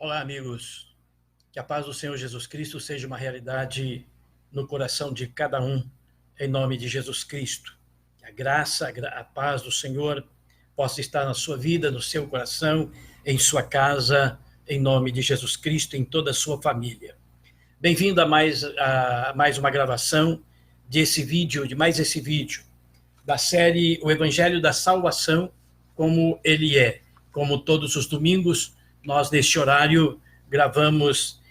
Olá, amigos. Que a paz do Senhor Jesus Cristo seja uma realidade no coração de cada um, em nome de Jesus Cristo. Que a graça, a paz do Senhor possa estar na sua vida, no seu coração, em sua casa, em nome de Jesus Cristo, em toda a sua família. Bem-vindo a mais uma gravação de mais esse vídeo da série O Evangelho da Salvação, como ele é. Como todos os domingos, nós, neste horário, gravamos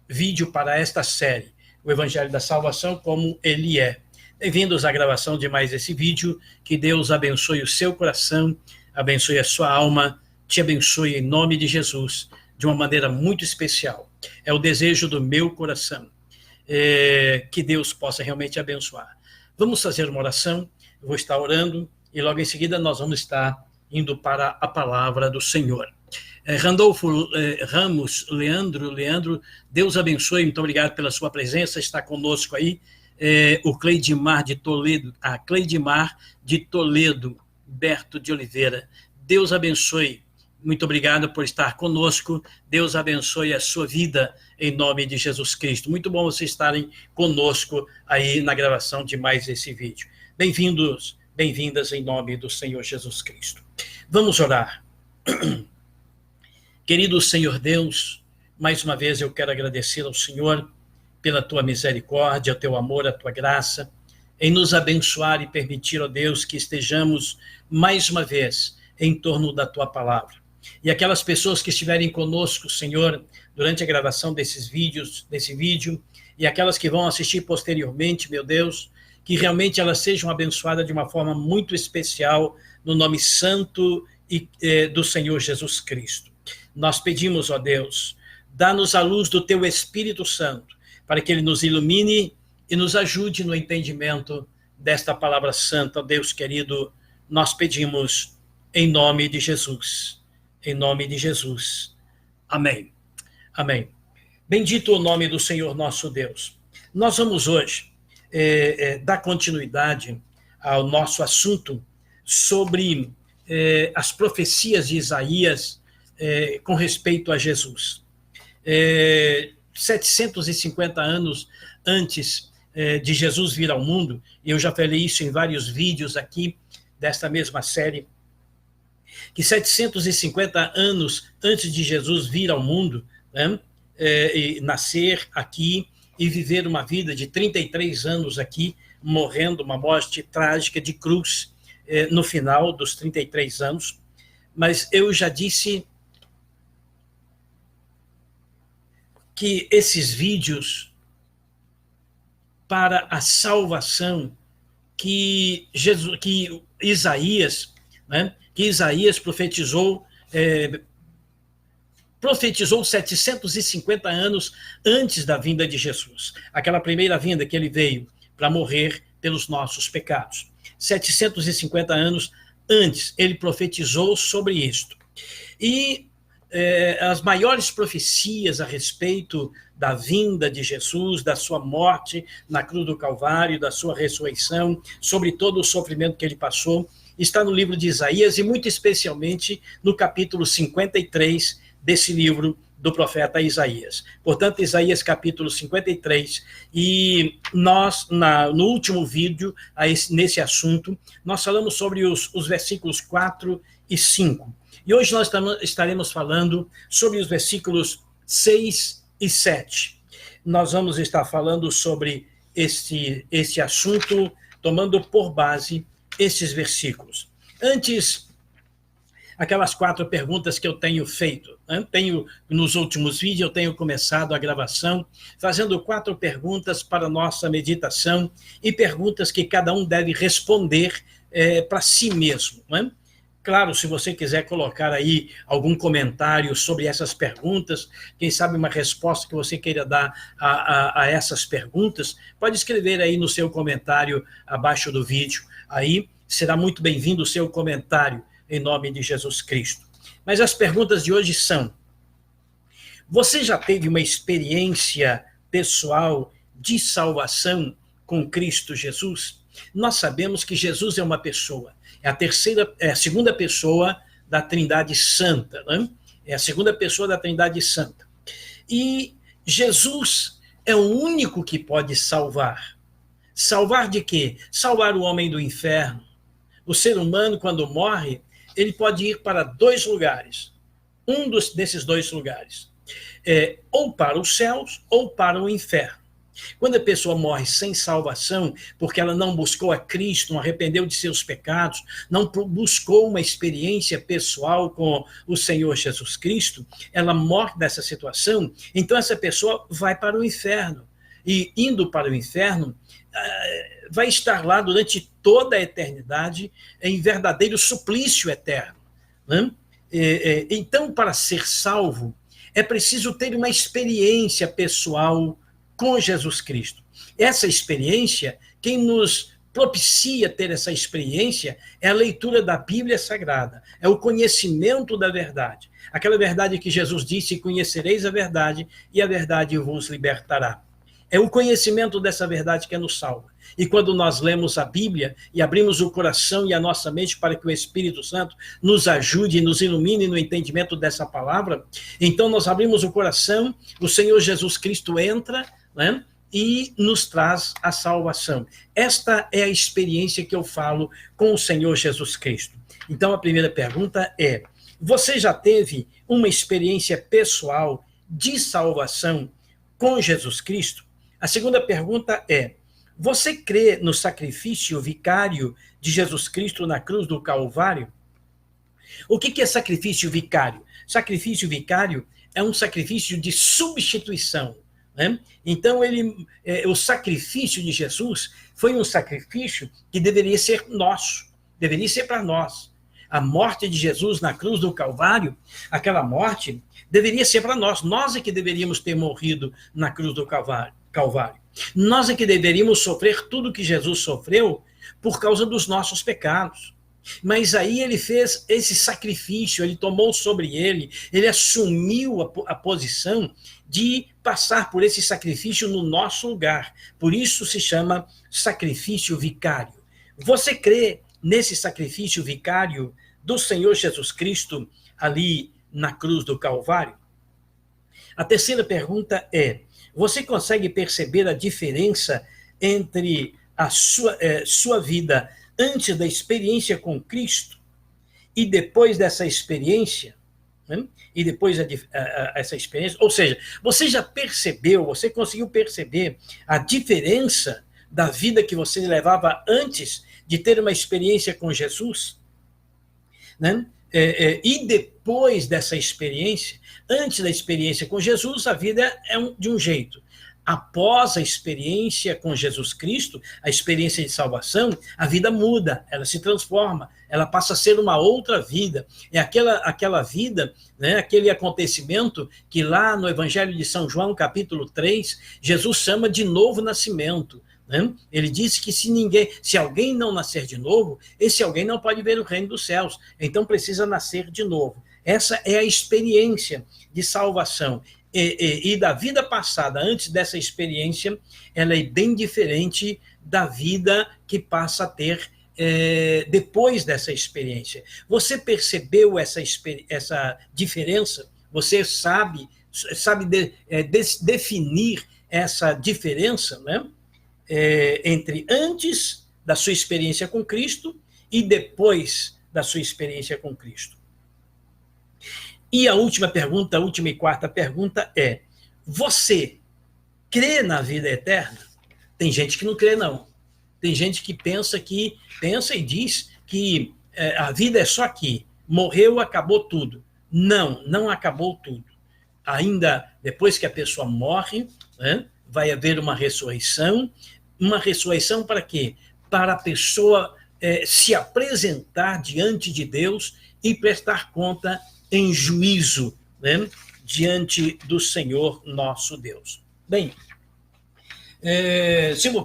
vídeo para esta série, O Evangelho da Salvação, como ele é. Bem-vindos à gravação de mais esse vídeo. Que Deus abençoe o seu coração, abençoe a sua alma, te abençoe em nome de Jesus, de uma maneira muito especial. É o desejo do meu coração, que Deus possa realmente abençoar. Vamos fazer uma oração, eu vou estar orando, e logo em seguida nós vamos estar indo para a palavra do Senhor. Randolfo Ramos, Leandro, Deus abençoe, muito obrigado pela sua presença, está conosco aí, o Cleidimar de Toledo, Berto de Oliveira, Deus abençoe, muito obrigado por estar conosco, Deus abençoe a sua vida, em nome de Jesus Cristo. Muito bom vocês estarem conosco aí na gravação de mais esse vídeo. Bem-vindos, bem-vindas em nome do Senhor Jesus Cristo. Vamos orar. Querido Senhor Deus, mais uma vez eu quero agradecer ao Senhor pela tua misericórdia, o teu amor, a tua graça, em nos abençoar e permitir, ó Deus, que estejamos mais uma vez em torno da tua palavra. E aquelas pessoas que estiverem conosco, Senhor, durante a gravação desse vídeo, e aquelas que vão assistir posteriormente, meu Deus, que realmente elas sejam abençoadas de uma forma muito especial, no nome santo do Senhor Jesus Cristo. Nós pedimos, ó Deus, dá-nos a luz do teu Espírito Santo, para que ele nos ilumine e nos ajude no entendimento desta palavra santa. Ó Deus querido, nós pedimos em nome de Jesus. Em nome de Jesus. Amém. Amém. Bendito o nome do Senhor nosso Deus. Nós vamos hoje dar continuidade ao nosso assunto sobre as profecias de Isaías com respeito a Jesus. 750 anos antes de Jesus vir ao mundo, e eu já falei isso em vários vídeos aqui desta mesma série, que 750 anos antes de Jesus vir ao mundo, né, e nascer aqui e viver uma vida de 33 anos aqui, morrendo uma morte trágica de cruz no final dos 33 anos. Mas eu já disse que esses vídeos para a salvação que Isaías profetizou 750 anos antes da vinda de Jesus. Aquela primeira vinda que ele veio para morrer pelos nossos pecados. 750 anos antes, ele profetizou sobre isto. E as maiores profecias a respeito da vinda de Jesus, da sua morte na cruz do Calvário, da sua ressurreição, sobre todo o sofrimento que ele passou, está no livro de Isaías, e muito especialmente no capítulo 53 desse livro do profeta Isaías. Portanto, Isaías capítulo 53, e nós, no último vídeo, nesse assunto, nós falamos sobre os versículos 4 e 5. E hoje nós estaremos falando sobre os versículos 6 e 7. Nós vamos estar falando sobre este assunto, tomando por base esses versículos. Antes, aquelas 4 perguntas que eu tenho feito. Nos últimos vídeos, eu tenho começado a gravação fazendo 4 perguntas para nossa meditação, e perguntas que cada um deve responder para si mesmo, não é? Claro, se você quiser colocar aí algum comentário sobre essas perguntas, quem sabe uma resposta que você queira dar a essas perguntas, pode escrever aí no seu comentário abaixo do vídeo. Aí será muito bem-vindo o seu comentário, em nome de Jesus Cristo. Mas as perguntas de hoje são: você já teve uma experiência pessoal de salvação com Cristo Jesus? Nós sabemos que Jesus é uma pessoa, é a segunda pessoa da Trindade Santa, né? É a segunda pessoa da Trindade Santa. E Jesus é o único que pode salvar. Salvar de quê? Salvar o homem do inferno. O ser humano, quando morre, ele pode ir para dois lugares. Desses dois lugares. Ou para os céus ou para o inferno. Quando a pessoa morre sem salvação, porque ela não buscou a Cristo, não arrependeu de seus pecados, não buscou uma experiência pessoal com o Senhor Jesus Cristo, ela morre dessa situação, então essa pessoa vai para o inferno. E indo para o inferno, vai estar lá durante toda a eternidade em verdadeiro suplício eterno. Né? Então, para ser salvo, é preciso ter uma experiência pessoal com Jesus Cristo. Essa experiência, quem nos propicia ter essa experiência é a leitura da Bíblia Sagrada, é o conhecimento da verdade. Aquela verdade que Jesus disse: conhecereis a verdade e a verdade vos libertará. É o conhecimento dessa verdade que nos salva. E quando nós lemos a Bíblia e abrimos o coração e a nossa mente para que o Espírito Santo nos ajude e nos ilumine no entendimento dessa palavra, então nós abrimos o coração, o Senhor Jesus Cristo entra, né, e nos traz a salvação. Esta é a experiência que eu falo com o Senhor Jesus Cristo. Então a primeira pergunta é: você já teve uma experiência pessoal de salvação com Jesus Cristo? A segunda pergunta é: você crê no sacrifício vicário de Jesus Cristo na cruz do Calvário? O que é sacrifício vicário? Sacrifício vicário é um sacrifício de substituição. Né? Então, o sacrifício de Jesus foi um sacrifício que deveria ser nosso, deveria ser para nós. A morte de Jesus na cruz do Calvário, aquela morte, deveria ser para nós. Nós é que deveríamos ter morrido na cruz do Calvário. Nós é que deveríamos sofrer tudo que Jesus sofreu por causa dos nossos pecados. Mas aí ele fez esse sacrifício, ele tomou sobre ele assumiu a posição de passar por esse sacrifício no nosso lugar. Por isso se chama sacrifício vicário. Você crê nesse sacrifício vicário do Senhor Jesus Cristo ali na cruz do Calvário? A terceira pergunta é: você consegue perceber a diferença entre a sua vida antes da experiência com Cristo e depois dessa experiência? Né? E depois essa experiência, ou seja, você já percebeu, você conseguiu perceber a diferença da vida que você levava antes de ter uma experiência com Jesus? Né? E depois dessa experiência, antes da experiência com Jesus, a vida é de um jeito. Após a experiência com Jesus Cristo, a experiência de salvação, a vida muda, ela se transforma, ela passa a ser uma outra vida. É aquela vida, né, aquele acontecimento que lá no Evangelho de São João, capítulo 3, Jesus chama de novo nascimento. Né? Ele disse que se alguém não nascer de novo, esse alguém não pode ver o reino dos céus, então precisa nascer de novo. Essa é a experiência de salvação. E da vida passada, antes dessa experiência, ela é bem diferente da vida que passa a ter depois dessa experiência. Você percebeu essa diferença? Você sabe definir essa diferença, né? Entre antes da sua experiência com Cristo e depois da sua experiência com Cristo. E a última pergunta, a última e quarta pergunta é: você crê na vida eterna? Tem gente que não crê, não. Tem gente que pensa e diz que a vida é só aqui. Morreu, acabou tudo. Não acabou tudo. Ainda depois que a pessoa morre, né, vai haver uma ressurreição. Uma ressurreição para quê? Para a pessoa se apresentar diante de Deus e prestar conta em juízo, né, diante do Senhor nosso Deus. Bem,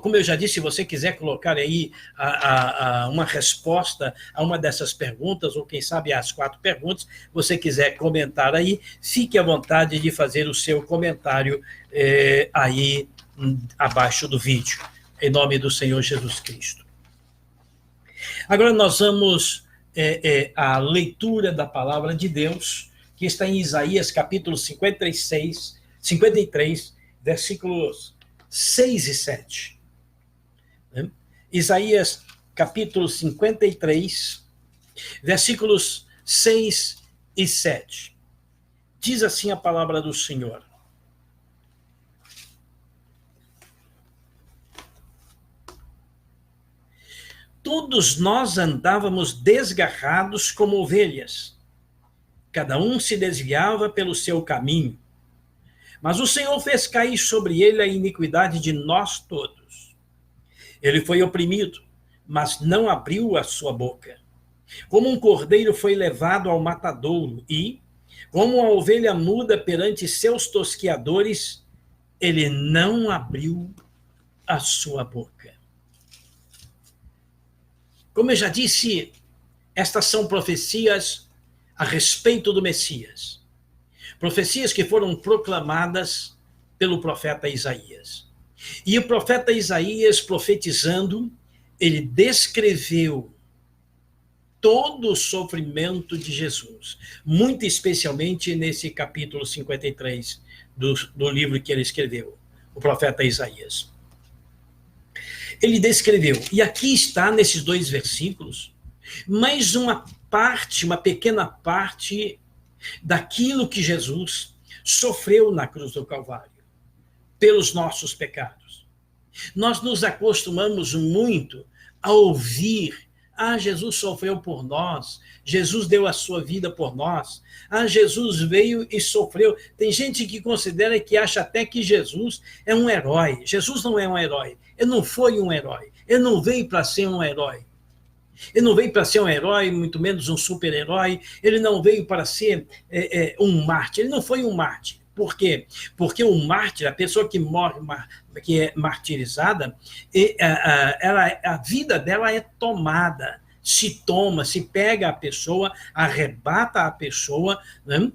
como eu já disse, se você quiser colocar aí uma resposta a uma dessas perguntas, ou quem sabe as 4 perguntas, você quiser comentar aí, fique à vontade de fazer o seu comentário aí abaixo do vídeo, em nome do Senhor Jesus Cristo. Agora nós vamos à leitura da palavra de Deus, que está em Isaías, capítulo 53, versículos 6 e 7. Isaías, capítulo 53, versículos 6 e 7. Diz assim a palavra do Senhor: todos nós andávamos desgarrados como ovelhas, cada um se desviava pelo seu caminho, mas o Senhor fez cair sobre ele a iniquidade de nós todos. Ele foi oprimido, mas não abriu a sua boca. Como um cordeiro foi levado ao matadouro e, como uma ovelha muda perante seus tosqueadores, ele não abriu a sua boca. Como eu já disse, estas são profecias a respeito do Messias. Profecias que foram proclamadas pelo profeta Isaías. E o profeta Isaías, profetizando, ele descreveu todo o sofrimento de Jesus, muito especialmente nesse capítulo 53 do livro que ele escreveu, o profeta Isaías. Ele descreveu, e aqui está nesses 2 versículos, mais uma pequena parte daquilo que Jesus sofreu na cruz do Calvário, pelos nossos pecados. Nós nos acostumamos muito a ouvir: Jesus sofreu por nós, Jesus deu a sua vida por nós, Jesus veio e sofreu. Tem gente que considera, que acha até que Jesus é um herói. Jesus não é um herói, ele não foi um herói, ele não veio para ser um herói. Ele não veio para ser um herói, muito menos um super-herói, ele não veio para ser um mártir, ele não foi um mártir. Por quê? Porque o mártir, a pessoa que morre, que é martirizada, a vida dela é tomada, se pega a pessoa, arrebata a pessoa, né?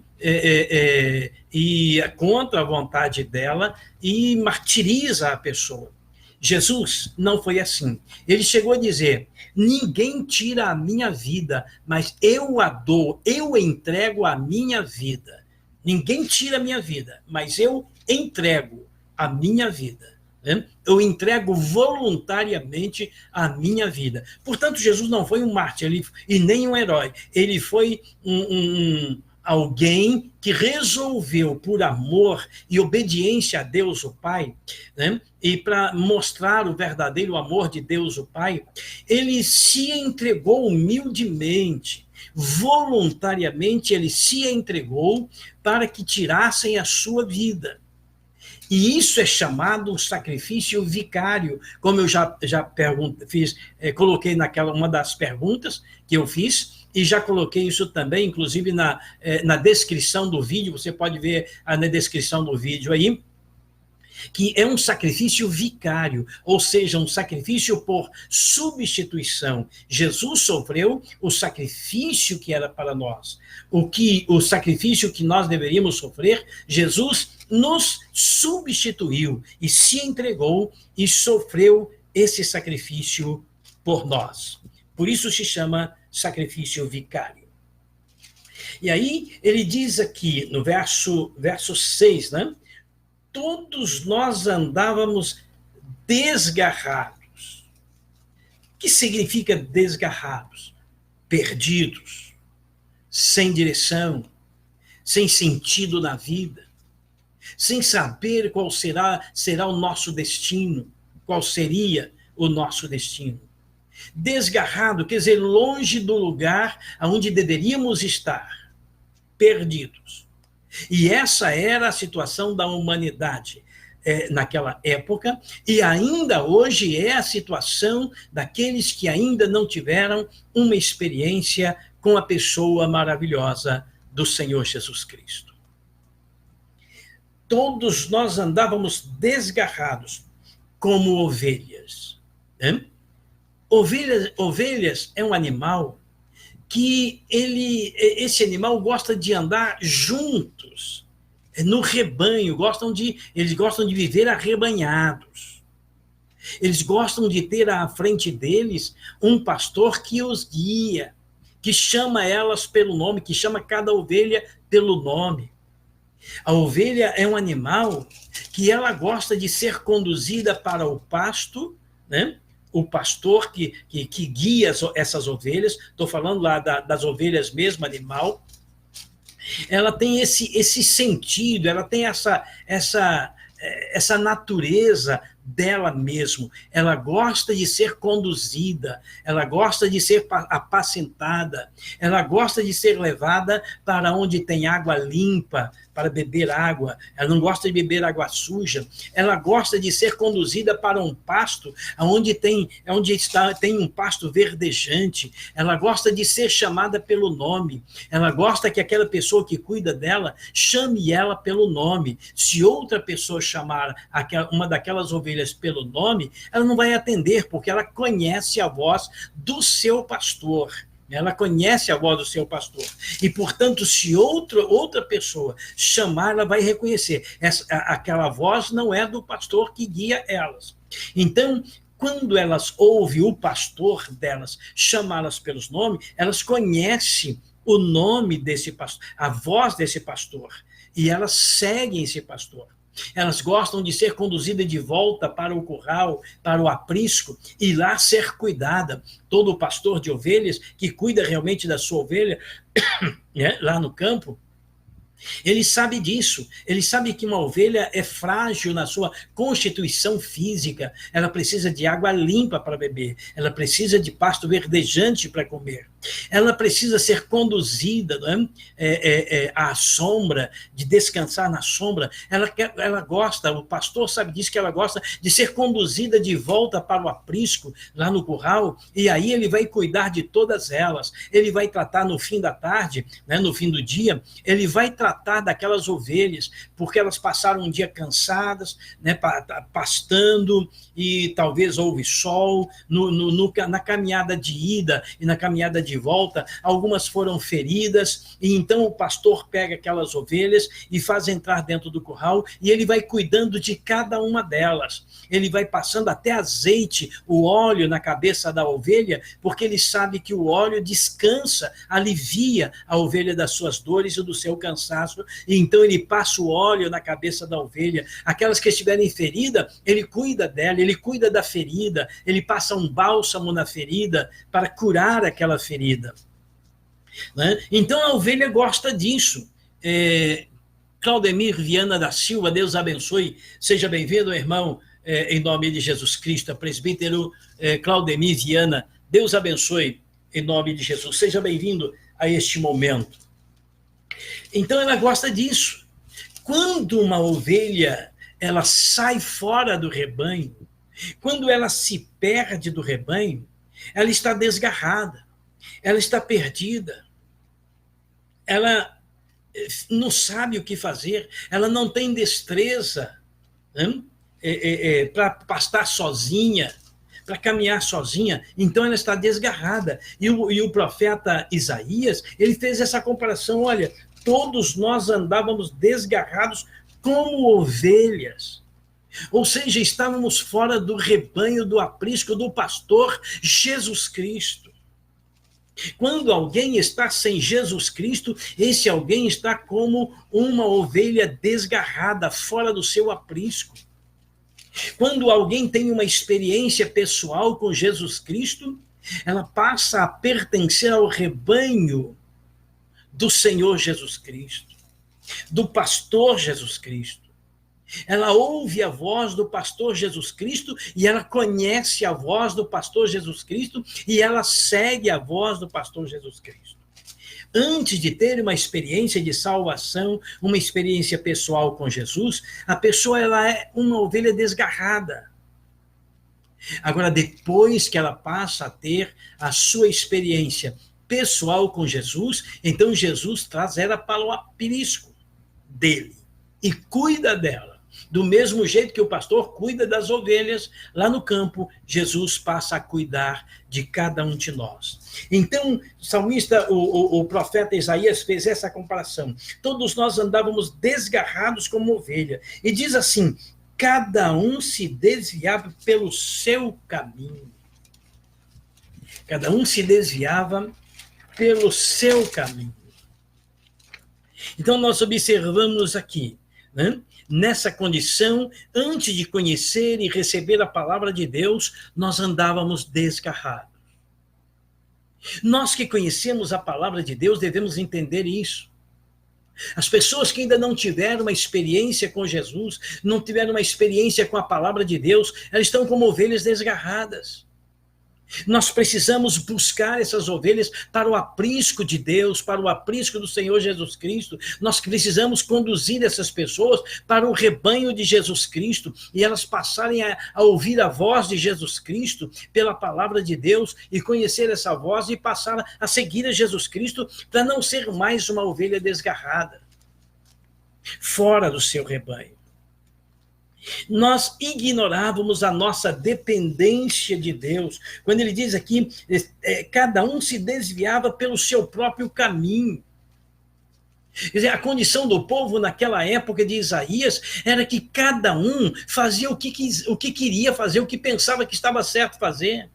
E contra a vontade dela, e martiriza a pessoa. Jesus não foi assim. Ele chegou a dizer: ninguém tira a minha vida, mas eu a dou, eu entrego a minha vida. Ninguém tira a minha vida, mas eu entrego a minha vida. Né? Eu entrego voluntariamente a minha vida. Portanto, Jesus não foi um mártir e nem um herói. Ele foi alguém que resolveu, por amor e obediência a Deus o Pai, né? E para mostrar o verdadeiro amor de Deus o Pai, ele se entregou humildemente, voluntariamente, ele se entregou para que tirassem a sua vida. E isso é chamado um sacrifício vicário, como eu já coloquei uma das perguntas que eu fiz, e já coloquei isso também, inclusive na descrição do vídeo. Você pode ver na descrição do vídeo aí, que é um sacrifício vicário, ou seja, um sacrifício por substituição. Jesus sofreu o sacrifício que era para nós. O sacrifício que nós deveríamos sofrer, Jesus nos substituiu e se entregou e sofreu esse sacrifício por nós. Por isso se chama sacrifício vicário. E aí ele diz aqui no verso 6, né? Todos nós andávamos desgarrados. O que significa desgarrados? Perdidos, sem direção, sem sentido na vida, sem saber qual será o nosso destino, qual seria o nosso destino. Desgarrado, quer dizer, longe do lugar onde deveríamos estar, perdidos. E essa era a situação da humanidade naquela época, e ainda hoje é a situação daqueles que ainda não tiveram uma experiência com a pessoa maravilhosa do Senhor Jesus Cristo. Todos nós andávamos desgarrados como ovelhas. Né? Ovelhas é um animal que esse animal gosta de andar juntos, no rebanho, eles gostam de viver arrebanhados. Eles gostam de ter à frente deles um pastor que os guia, que chama elas pelo nome, que chama cada ovelha pelo nome. A ovelha é um animal que ela gosta de ser conduzida para o pasto, né? O pastor que guia essas ovelhas, estou falando lá das ovelhas mesmo, animal, ela tem esse sentido, ela tem essa natureza dela mesmo. Ela gosta de ser conduzida, ela gosta de ser apacentada, ela gosta de ser levada para onde tem água limpa, para beber água. Ela não gosta de beber água suja. Ela gosta de ser conduzida para um pasto onde tem um pasto verdejante. Ela gosta de ser chamada pelo nome. Ela gosta que aquela pessoa que cuida dela chame ela pelo nome. Se outra pessoa chamar uma daquelas ovelhas pelo nome, ela não vai atender, porque ela conhece a voz do seu pastor. Ela conhece a voz do seu pastor. E, portanto, se outra pessoa chamar, ela vai reconhecer. Aquela voz não é do pastor que guia elas. Então, quando elas ouvem o pastor delas chamá-las pelos nomes, elas conhecem o nome desse pastor, a voz desse pastor. E elas seguem esse pastor. Elas gostam de ser conduzidas de volta para o curral, para o aprisco, e lá ser cuidada. Todo pastor de ovelhas que cuida realmente da sua ovelha, né, lá no campo, ele sabe disso. Ele sabe que uma ovelha é frágil na sua constituição física. Ela precisa de água limpa para beber. Ela precisa de pasto verdejante para comer. Ela precisa ser conduzida, não é? À sombra, de descansar na sombra. Ela gosta, o pastor sabe disso, que ela gosta de ser conduzida de volta para o aprisco, lá no curral, e aí ele vai cuidar de todas elas. Ele vai tratar no fim da tarde, né, no fim do dia, ele vai tratar daquelas ovelhas, porque elas passaram um dia cansadas, né, pastando, e talvez houve sol, na caminhada de ida e na caminhada de volta, algumas foram feridas, e então o pastor pega aquelas ovelhas e faz entrar dentro do curral, e ele vai cuidando de cada uma delas. Ele vai passando até azeite, o óleo na cabeça da ovelha, porque ele sabe que o óleo descansa, alivia a ovelha das suas dores e do seu cansaço, e então ele passa o óleo na cabeça da ovelha. Aquelas que estiverem feridas, ele cuida dela, ele cuida da ferida, ele passa um bálsamo na ferida para curar aquela ferida. Né? Então a ovelha gosta disso. Claudemir Viana da Silva, Deus abençoe, seja bem-vindo, irmão, em nome de Jesus Cristo. Presbítero Claudemir Viana, Deus abençoe, em nome de Jesus, seja bem-vindo a este momento. Então ela gosta disso. Quando uma ovelha ela sai fora do rebanho, quando ela se perde do rebanho, ela está desgarrada, ela está perdida, ela não sabe o que fazer, ela não tem destreza, né, para pastar sozinha, para caminhar sozinha, então ela está desgarrada. E o profeta Isaías, ele fez essa comparação, olha, todos nós andávamos desgarrados como ovelhas. Ou seja, estávamos fora do rebanho, do aprisco, do pastor Jesus Cristo. Quando alguém está sem Jesus Cristo, esse alguém está como uma ovelha desgarrada, fora do seu aprisco. Quando alguém tem uma experiência pessoal com Jesus Cristo, ela passa a pertencer ao rebanho do Senhor Jesus Cristo, do pastor Jesus Cristo. Ela ouve a voz do pastor Jesus Cristo e ela conhece a voz do pastor Jesus Cristo e ela segue a voz do pastor Jesus Cristo. Antes de ter uma experiência de salvação, uma experiência pessoal com Jesus, a pessoa ela é uma ovelha desgarrada. Agora, depois que ela passa a ter a sua experiência pessoal com Jesus, então Jesus traz ela para o aprisco dele e cuida dela. Do mesmo jeito que o pastor cuida das ovelhas lá no campo, Jesus passa a cuidar de cada um de nós. Então, o salmista, o profeta Isaías fez essa comparação. Todos nós andávamos desgarrados como ovelha. E diz assim, cada um se desviava pelo seu caminho. Cada um se desviava pelo seu caminho. Então, nós observamos aqui, né? Nessa condição, antes de conhecer e receber a palavra de Deus, nós andávamos desgarrados. Nós que conhecemos a palavra de Deus devemos entender isso. As pessoas que ainda não tiveram uma experiência com Jesus, não tiveram uma experiência com a palavra de Deus, elas estão como ovelhas desgarradas. Nós precisamos buscar essas ovelhas para o aprisco de Deus, para o aprisco do Senhor Jesus Cristo. Nós precisamos conduzir essas pessoas para o rebanho de Jesus Cristo e elas passarem a ouvir a voz de Jesus Cristo pela palavra de Deus e conhecer essa voz e passar a seguir a Jesus Cristo para não ser mais uma ovelha desgarrada, fora do seu rebanho. Nós ignorávamos a nossa dependência de Deus. Quando ele diz aqui, cada um se desviava pelo seu próprio caminho. Quer dizer, a condição do povo naquela época de Isaías era que cada um fazia o que queria fazer, o que pensava que estava certo fazer.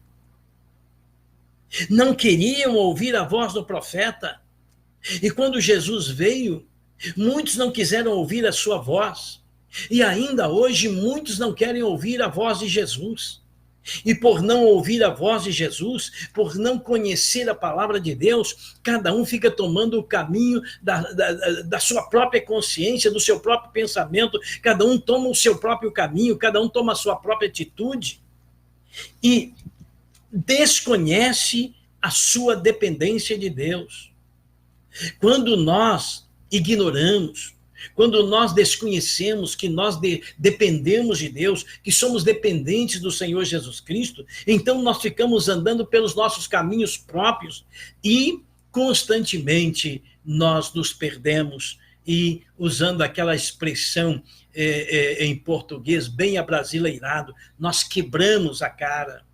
Não queriam ouvir a voz do profeta. E quando Jesus veio, muitos não quiseram ouvir a sua voz. E ainda hoje muitos não querem ouvir a voz de Jesus. E por não ouvir a voz de Jesus, por não conhecer a palavra de Deus, cada um fica tomando o caminho da sua própria consciência, do seu próprio pensamento, cada um toma o seu próprio caminho, cada um toma a sua própria atitude e desconhece a sua dependência de Deus. Quando nós ignoramos, quando nós desconhecemos que nós dependemos de Deus, que somos dependentes do Senhor Jesus Cristo, então nós ficamos andando pelos nossos caminhos próprios e constantemente nós nos perdemos e, usando aquela expressão em português bem abrasileirado, nós quebramos a cara,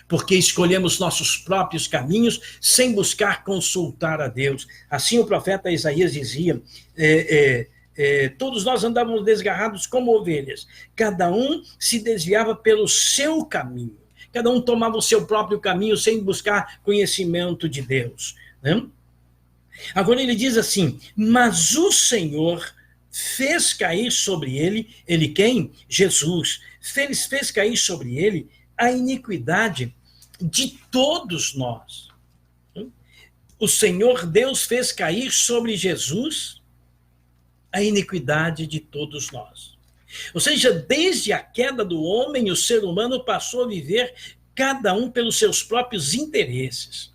porque escolhemos nossos próprios caminhos sem buscar consultar a Deus. Assim o profeta Isaías dizia, todos nós andávamos desgarrados como ovelhas, cada um se desviava pelo seu caminho, cada um tomava o seu próprio caminho sem buscar conhecimento de Deus, né? Agora ele diz assim, mas o Senhor fez cair sobre ele quem? Jesus, fez cair sobre ele a iniquidade de todos nós. O Senhor Deus fez cair sobre Jesus a iniquidade de todos nós. Ou seja, desde a queda do homem, o ser humano passou a viver cada um pelos seus próprios interesses.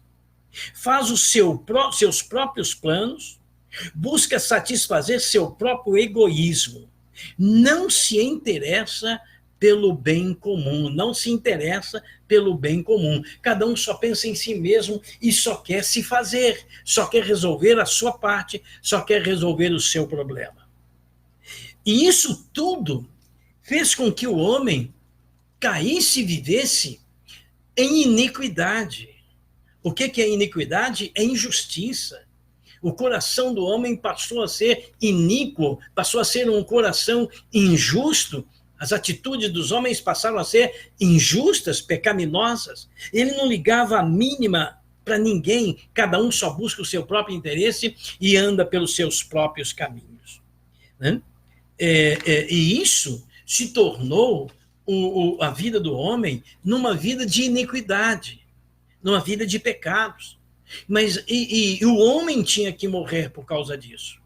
Faz seus próprios planos, busca satisfazer seu próprio egoísmo. Não se interessa pelo bem comum, não se interessa pelo bem comum. Cada um só pensa em si mesmo e só quer se fazer, só quer resolver a sua parte, só quer resolver o seu problema. E isso tudo fez com que o homem caísse e vivesse em iniquidade. O que é iniquidade? É injustiça. O coração do homem passou a ser iníquo, passou a ser um coração injusto. As atitudes dos homens passaram a ser injustas, pecaminosas. Ele não ligava a mínima para ninguém, cada um só busca o seu próprio interesse e anda pelos seus próprios caminhos, né? E isso se tornou a vida do homem numa vida de iniquidade, numa vida de pecados. Mas o homem tinha que morrer por causa disso.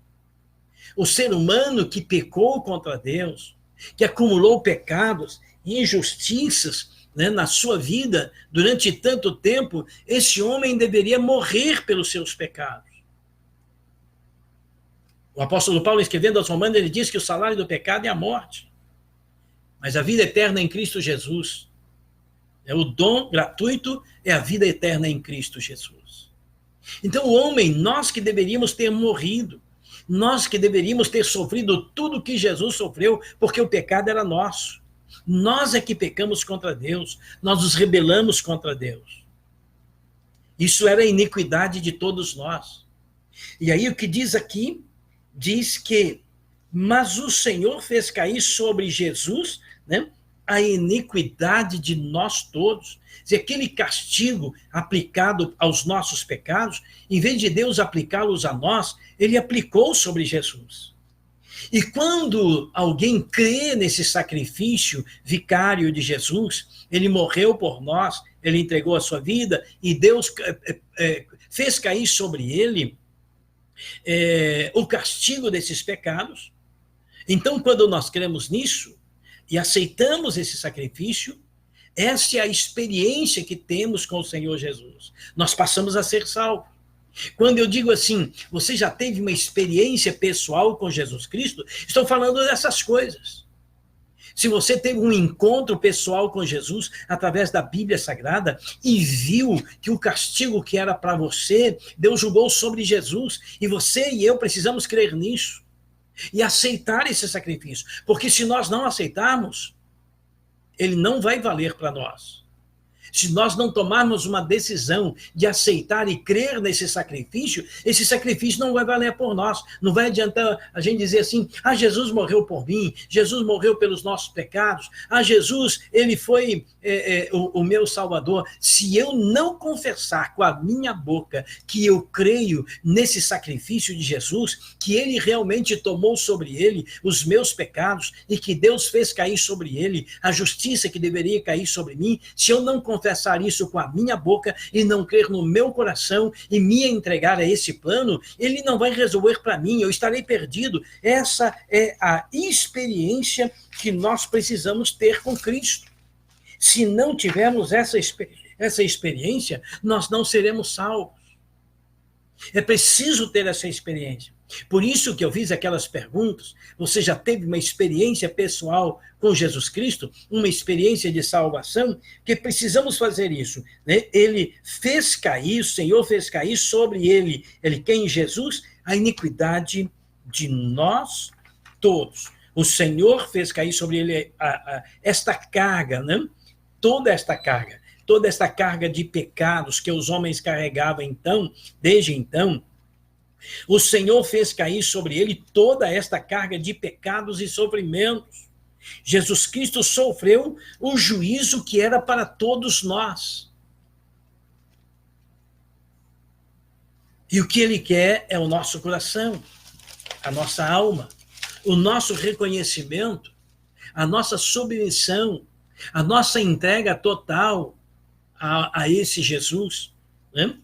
O ser humano que pecou contra Deus, que acumulou pecados e injustiças, né, na sua vida durante tanto tempo, esse homem deveria morrer pelos seus pecados. O apóstolo Paulo, escrevendo aos Romanos, ele diz que o salário do pecado é a morte, mas a vida eterna é em Cristo Jesus. O dom gratuito é a vida eterna em Cristo Jesus. Então o homem, nós que deveríamos ter morrido, nós que deveríamos ter sofrido tudo que Jesus sofreu, porque o pecado era nosso. Nós é que pecamos contra Deus, nós nos rebelamos contra Deus. Isso era a iniquidade de todos nós. E aí o que diz aqui, diz que, mas o Senhor fez cair sobre Jesus, né, a iniquidade de nós todos. Se aquele castigo aplicado aos nossos pecados, em vez de Deus aplicá-los a nós, ele aplicou sobre Jesus. E quando alguém crê nesse sacrifício vicário de Jesus, ele morreu por nós, ele entregou a sua vida e Deus fez cair sobre ele o castigo desses pecados. Então, quando nós cremos nisso e aceitamos esse sacrifício, essa é a experiência que temos com o Senhor Jesus. Nós passamos a ser salvos. Quando eu digo assim, você já teve uma experiência pessoal com Jesus Cristo, estou falando dessas coisas. Se você teve um encontro pessoal com Jesus através da Bíblia Sagrada e viu que o castigo que era para você, Deus julgou sobre Jesus, e você e eu precisamos crer nisso e aceitar esse sacrifício, porque se nós não aceitarmos, ele não vai valer para nós. Se nós não tomarmos uma decisão de aceitar e crer nesse sacrifício, esse sacrifício não vai valer por nós. Não vai adiantar a gente dizer assim, Jesus morreu por mim, Jesus morreu pelos nossos pecados, Jesus, ele foi o meu salvador. Se eu não confessar com a minha boca que eu creio nesse sacrifício de Jesus, que ele realmente tomou sobre ele os meus pecados e que Deus fez cair sobre ele a justiça que deveria cair sobre mim, se eu não confessar isso com a minha boca e não crer no meu coração e me entregar a esse plano, ele não vai resolver para mim, eu estarei perdido. Essa é a experiência que nós precisamos ter com Cristo. Se não tivermos essa experiência, nós não seremos salvos. É preciso ter essa experiência. Por isso que eu fiz aquelas perguntas. Você já teve uma experiência pessoal com Jesus Cristo? Uma experiência de salvação? Que precisamos fazer isso, né? Ele fez cair, o Senhor fez cair sobre ele quem? Jesus, a iniquidade de nós todos. O Senhor fez cair sobre ele esta carga, né? Toda esta carga de pecados que os homens carregavam desde então, o Senhor fez cair sobre ele toda esta carga de pecados e sofrimentos. Jesus Cristo sofreu o juízo que era para todos nós. E o que ele quer é o nosso coração, a nossa alma, o nosso reconhecimento, a nossa submissão, a nossa entrega total a esse Jesus, né?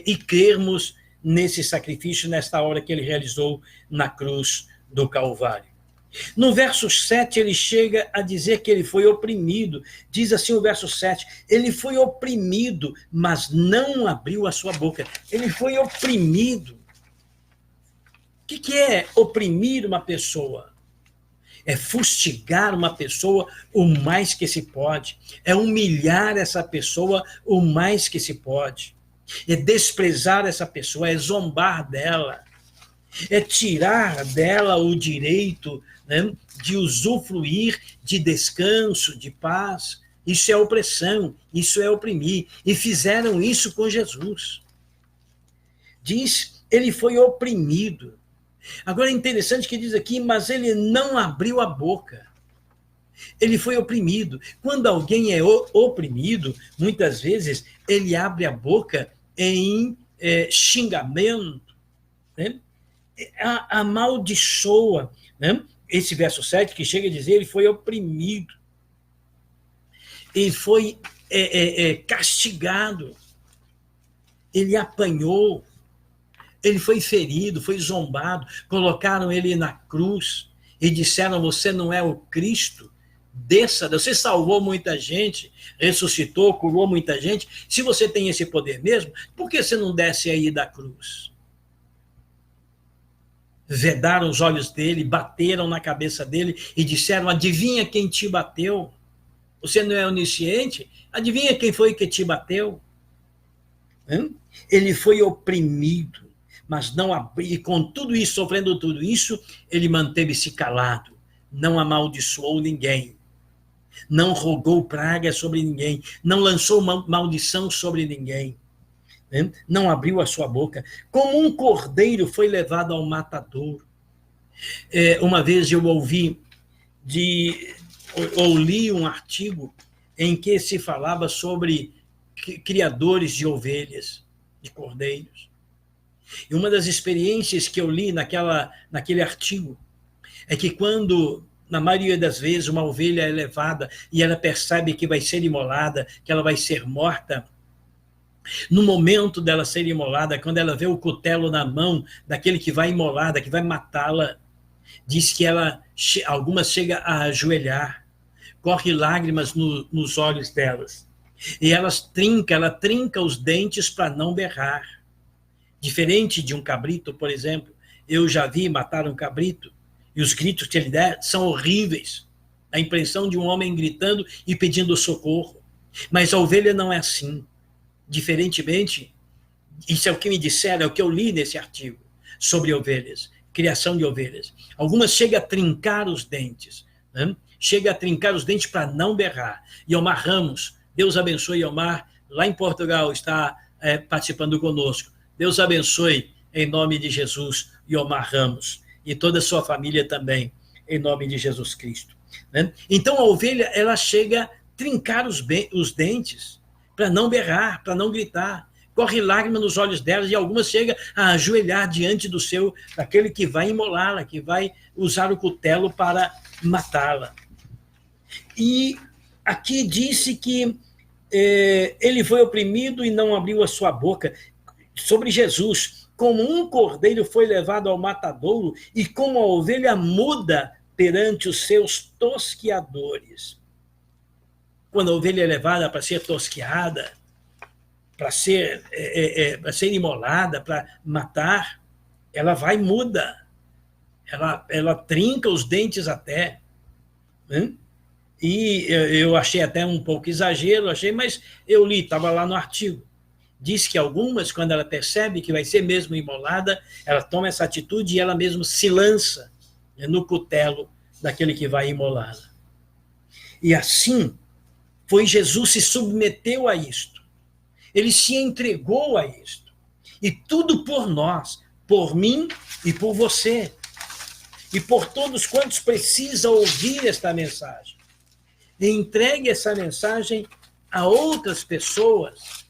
E crermos nesse sacrifício, nesta hora que ele realizou na cruz do Calvário. No verso 7, ele chega a dizer que ele foi oprimido. Diz assim o verso 7, ele foi oprimido, mas não abriu a sua boca. Ele foi oprimido. O que é oprimir uma pessoa? É fustigar uma pessoa o mais que se pode. É humilhar essa pessoa o mais que se pode. É desprezar essa pessoa, é zombar dela. É tirar dela o direito, né, de usufruir de descanso, de paz. Isso é opressão, isso é oprimir. E fizeram isso com Jesus. Diz, ele foi oprimido. Agora é interessante que diz aqui, mas ele não abriu a boca. Ele foi oprimido. Quando alguém é oprimido, muitas vezes ele abre a boca em xingamento, né? Amaldiçoa, né? Esse verso 7 que chega a dizer, ele foi oprimido. Ele foi castigado. Ele apanhou. Ele foi ferido, foi zombado, colocaram ele na cruz e disseram, você não é o Cristo, desça, você salvou muita gente, ressuscitou, curou muita gente, se você tem esse poder mesmo, por que você não desce aí da cruz? Vedaram os olhos dele, bateram na cabeça dele e disseram, adivinha quem te bateu? Você não é onisciente? Adivinha quem foi que te bateu? Ele foi oprimido, mas não abriu, e com tudo isso, sofrendo tudo isso, ele manteve-se calado, não amaldiçoou ninguém, não rogou praga sobre ninguém, não lançou maldição sobre ninguém, né? Não abriu a sua boca. Como um cordeiro foi levado ao matadouro. Uma vez eu ouvi de ou li um artigo em que se falava sobre criadores de ovelhas, de cordeiros. E uma das experiências que eu li naquele artigo é que quando, na maioria das vezes, uma ovelha é levada e ela percebe que vai ser imolada, que ela vai ser morta, no momento dela ser imolada, quando ela vê o cutelo na mão daquele que vai imolada, que vai matá-la, diz que algumas chegam a ajoelhar, corre lágrimas nos olhos delas. E ela trinca os dentes para não berrar. Diferente de um cabrito, por exemplo, eu já vi matar um cabrito, e os gritos que ele dá são horríveis. A impressão de um homem gritando e pedindo socorro. Mas a ovelha não é assim. Diferentemente, isso é o que me disseram, é o que eu li nesse artigo sobre ovelhas, criação de ovelhas. Algumas chegam a trincar os dentes, né? Chega a trincar os dentes para não berrar. Iomar Ramos, Deus abençoe Iomar, lá em Portugal, está participando conosco. Deus abençoe, em nome de Jesus, Iomar Ramos, e toda a sua família também, em nome de Jesus Cristo. Né? Então, a ovelha, ela chega a trincar os dentes, para não berrar, para não gritar. Corre lágrima nos olhos delas, e algumas chegam a ajoelhar diante daquele que vai imolá-la, que vai usar o cutelo para matá-la. E aqui disse que ele foi oprimido e não abriu a sua boca. Sobre Jesus, como um cordeiro foi levado ao matadouro, e como a ovelha muda perante os seus tosquiadores. Quando a ovelha é levada para ser tosquiada, para ser imolada, para matar, ela vai muda. Ela trinca os dentes até. Né? E eu achei até um pouco exagero, mas eu li, estava lá no artigo. Diz que algumas, quando ela percebe que vai ser mesmo imolada, ela toma essa atitude e ela mesmo se lança no cutelo daquele que vai imolá-la. E assim, Jesus se submeteu a isto. Ele se entregou a isto. E tudo por nós, por mim e por você. E por todos quantos precisam ouvir esta mensagem. E entregue essa mensagem a outras pessoas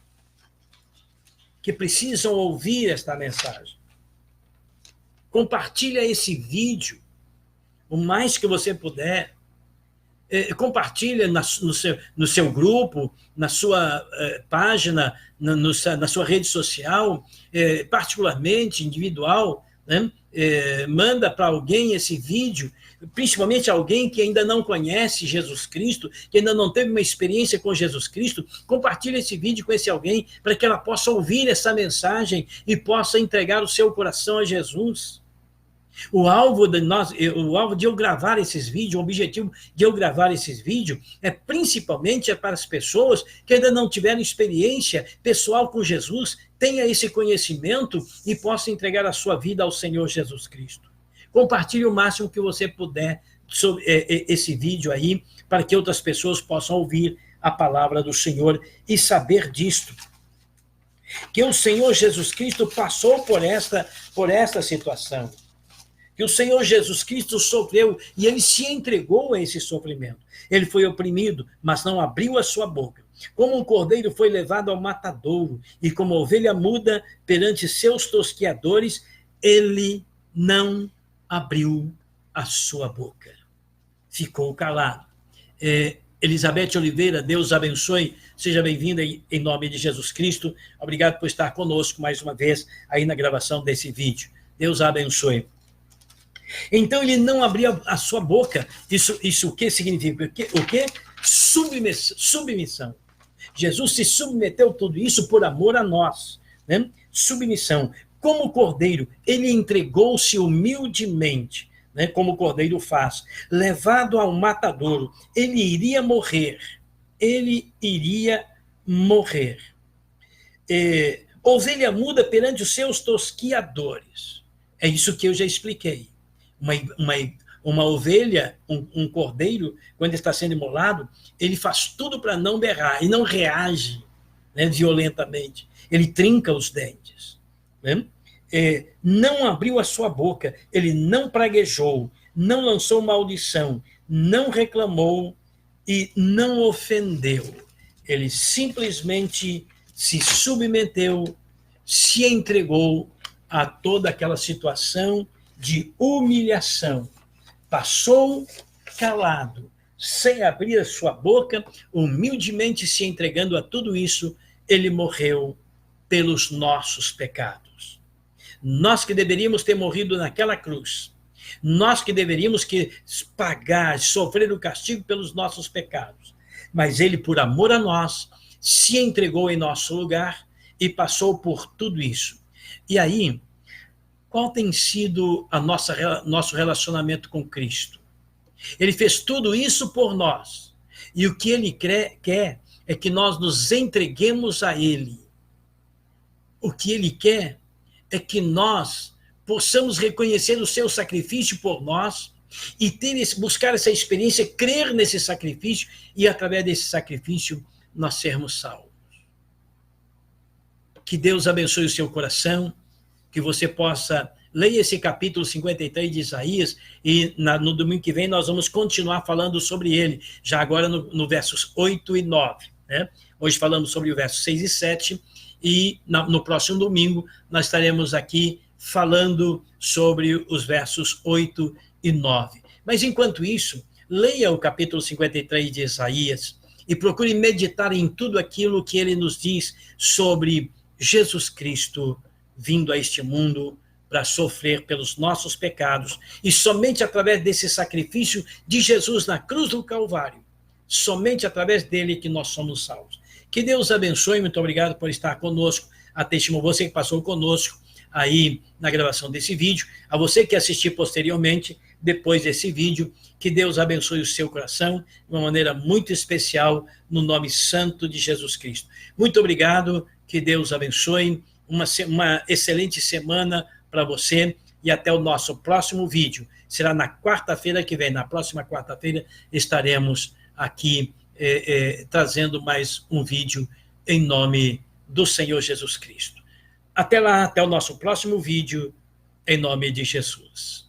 que precisam ouvir esta mensagem. Compartilha esse vídeo o mais que você puder. Compartilha no seu grupo, na sua página, na sua rede social, particularmente individual, né? Manda para alguém esse vídeo, principalmente alguém que ainda não conhece Jesus Cristo, que ainda não teve uma experiência com Jesus Cristo. Compartilha esse vídeo com esse alguém para que ela possa ouvir essa mensagem e possa entregar o seu coração a Jesus. O alvo de eu gravar esses vídeos, o objetivo de eu gravar esses vídeos é principalmente para as pessoas que ainda não tiveram experiência pessoal com Jesus, tenha esse conhecimento e possa entregar a sua vida ao Senhor Jesus Cristo. Compartilhe o máximo que você puder sobre esse vídeo aí, para que outras pessoas possam ouvir a palavra do Senhor e saber disto. Que o Senhor Jesus Cristo passou por esta situação. Que o Senhor Jesus Cristo sofreu e ele se entregou a esse sofrimento. Ele foi oprimido, mas não abriu a sua boca. Como um cordeiro foi levado ao matadouro, e como ovelha muda perante seus tosquiadores, ele não abriu a sua boca. Ficou calado. Elizabeth Oliveira, Deus abençoe, seja bem-vinda em nome de Jesus Cristo. Obrigado por estar conosco mais uma vez aí na gravação desse vídeo. Deus abençoe. Então ele não abriu a sua boca. Isso o que significa? O que? Submissão. Jesus se submeteu a tudo isso por amor a nós. Né? Submissão. Como cordeiro, ele entregou-se humildemente, né? Como o cordeiro faz. Levado ao matadouro, ele iria morrer. Ele iria morrer. Ovelha muda perante os seus tosquiadores. É isso que eu já expliquei. Uma ovelha, um cordeiro, quando está sendo imolado, ele faz tudo para não berrar e não reage, né, violentamente. Ele trinca os dentes. Né? Não abriu a sua boca, ele não praguejou, não lançou maldição, não reclamou e não ofendeu. Ele simplesmente se submeteu, se entregou a toda aquela situação de humilhação. Passou calado, sem abrir a sua boca, humildemente se entregando a tudo isso, ele morreu pelos nossos pecados. Nós que deveríamos ter morrido naquela cruz, nós que deveríamos pagar, sofrer o castigo pelos nossos pecados, mas ele, por amor a nós, se entregou em nosso lugar e passou por tudo isso. E aí, qual tem sido nosso relacionamento com Cristo? Ele fez tudo isso por nós. E o que ele quer é que nós nos entreguemos a ele. O que ele quer é que nós possamos reconhecer o seu sacrifício por nós e buscar essa experiência, crer nesse sacrifício e, através desse sacrifício, nós sermos salvos. Que Deus abençoe o seu coração, que você possa ler esse capítulo 53 de Isaías e no domingo que vem nós vamos continuar falando sobre ele, já agora no versos 8 e 9. Né? Hoje falamos sobre o verso 6 e 7 e no próximo domingo nós estaremos aqui falando sobre os versos 8 e 9. Mas enquanto isso, leia o capítulo 53 de Isaías e procure meditar em tudo aquilo que ele nos diz sobre Jesus Cristo vindo a este mundo para sofrer pelos nossos pecados, e somente através desse sacrifício de Jesus na cruz do Calvário, somente através dele que nós somos salvos. Que Deus abençoe, muito obrigado por estar conosco, a testemunho, você que passou conosco aí na gravação desse vídeo, a você que assistiu posteriormente, depois desse vídeo, que Deus abençoe o seu coração de uma maneira muito especial, no nome santo de Jesus Cristo. Muito obrigado, que Deus abençoe, uma excelente semana para você e até o nosso próximo vídeo. Será na quarta-feira que vem. Na próxima quarta-feira estaremos aqui trazendo mais um vídeo em nome do Senhor Jesus Cristo. Até lá, até o nosso próximo vídeo, em nome de Jesus.